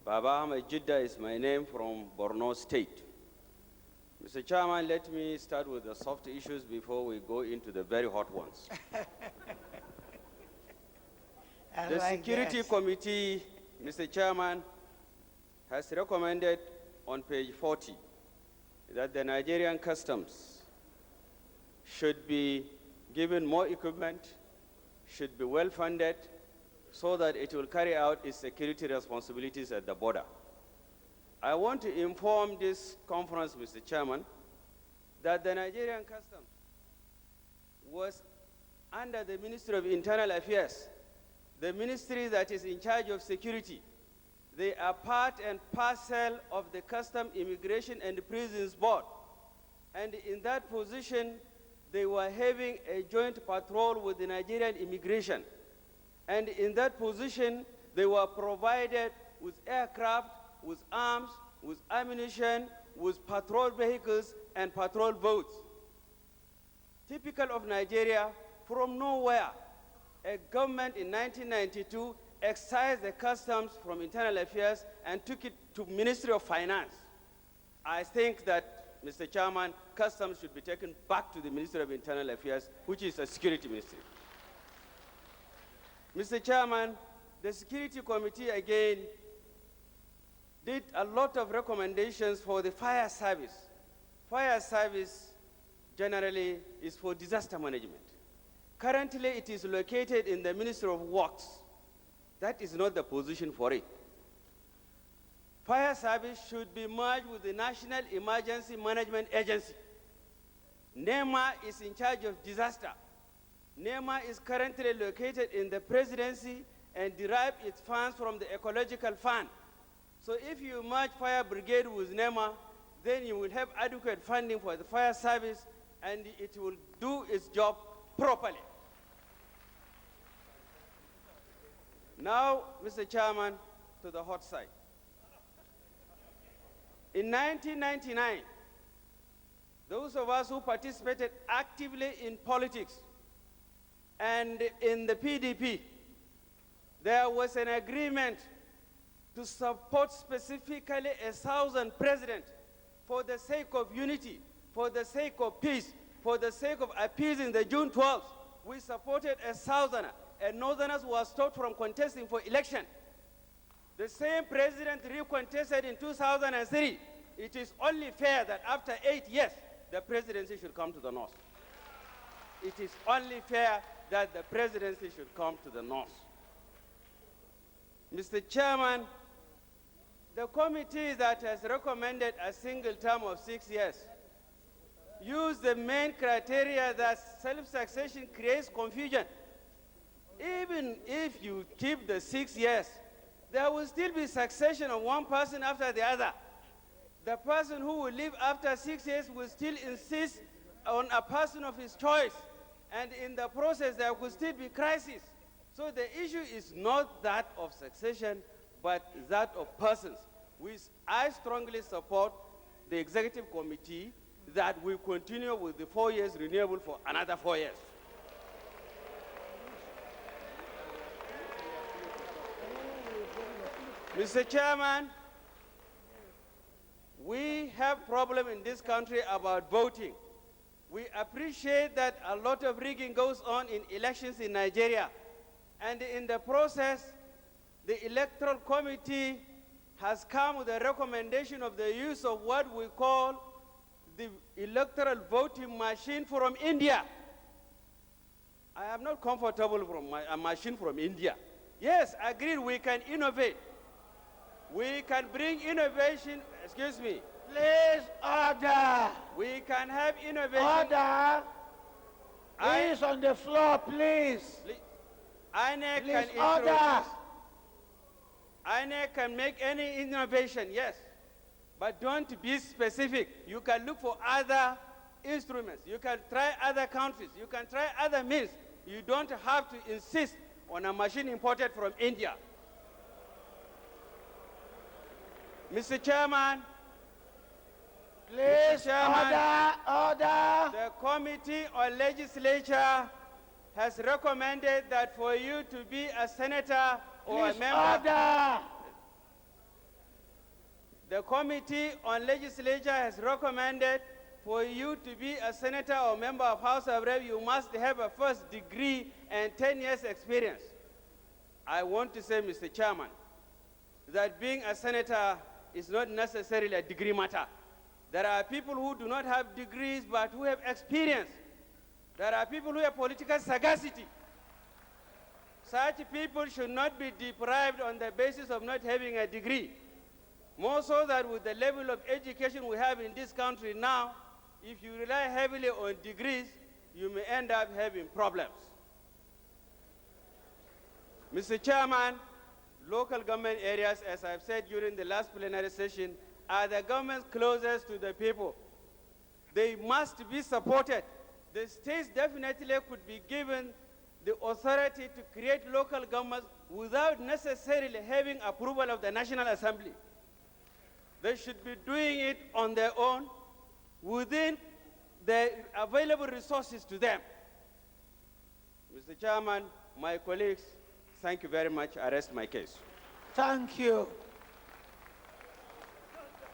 Baba Ahmed Jidda is my name from Borno State. Mr. Chairman, let me start with the soft issues before we go into the very hot ones. The Security Committee, Mr. Chairman, has recommended on page 40 that the Nigerian Customs should be given more equipment, should be well funded, so that it will carry out its security responsibilities at the border. I want to inform this conference, Mr. Chairman, that the Nigerian Customs was under the Ministry of Internal Affairs, the ministry that is in charge of security. They are part and parcel of the Custom, Immigration and Prisons Board. And in that position, they were having a joint patrol with the Nigerian immigration. And in that position, they were provided with aircraft, with arms, with ammunition, with patrol vehicles and patrol boats. Typical of Nigeria, from nowhere, a government in 1992 excised the customs from internal affairs and took it to Ministry of Finance. I think that, Mr. Chairman, customs should be taken back to the Ministry of Internal Affairs, which is a security ministry. Mr. Chairman, the Security Committee again did a lot of recommendations for the fire service. Fire service generally is for disaster management. Currently, it is located in the Ministry of Works. That is not the position for it. Fire service should be merged with the National Emergency Management Agency. NEMA is in charge of disaster. NEMA is currently located in the presidency and derives its funds from the ecological fund. So if you merge fire brigade with NEMA, then you will have adequate funding for the fire service and it will do its job properly. Now, Mr. Chairman, to the hot side. In 1999, those of us who participated actively in politics and in the PDP, there was an agreement to support specifically a Southern president for the sake of unity, for the sake of peace, for the sake of appeasing the June 12th. We supported a Southerner, and Northerners were stopped from contesting for election. The same president recontested in 2003. It is only fair that after 8 years, the presidency should come to the North. It is only fair that the presidency should come to the North. Mr. Chairman, the committee that has recommended a single term of 6 years use the main criteria that self-succession creates confusion. Even if you keep the 6 years, there will still be succession of one person after the other. The person who will live after 6 years will still insist on a person of his choice. And in the process, there will still be crisis. So the issue is not that of succession, but that of persons. I strongly support the executive committee that we continue with the 4 years renewable for another 4 years. Mr. Chairman, we have problem in this country about voting. We appreciate that a lot of rigging goes on in elections in Nigeria. And in the process, the Electoral Committee has come with a recommendation of the use of what we call the electoral voting machine from India. I am not comfortable from a machine from India. Yes, agreed, we can innovate. We can bring innovation, excuse me. Please, order. We can have innovation. Order. Please, on the floor, please. INEC Please, can order. introduce. INEC can make any innovation, yes. But don't be specific. You can look for other instruments. You can try other countries. You can try other means. You don't have to insist on a machine imported from India. Mr. Chairman, Please, Chairman, order. the Committee on Legislature has recommended that for you to be a senator or Please, a member. order. The Committee on Legislature has recommended for you to be a senator or member of House of Rep, you must have a first degree and 10 years experience. I want to say, Mr. Chairman, that being a senator is not necessarily a degree matter. There are people who do not have degrees but who have experience. There are people who have political sagacity. Such people should not be deprived on the basis of not having a degree. More so that with the level of education we have in this country now, if you rely heavily on degrees, you may end up having problems. Mr. Chairman, local government areas, as I've said during the last plenary session, are the governments closest to the people. They must be supported. The states definitely could be given the authority to create local governments without necessarily having approval of the National Assembly. They should be doing it on their own within the available resources to them. Mr. Chairman, my colleagues, thank you very much. I rest my case. Thank you.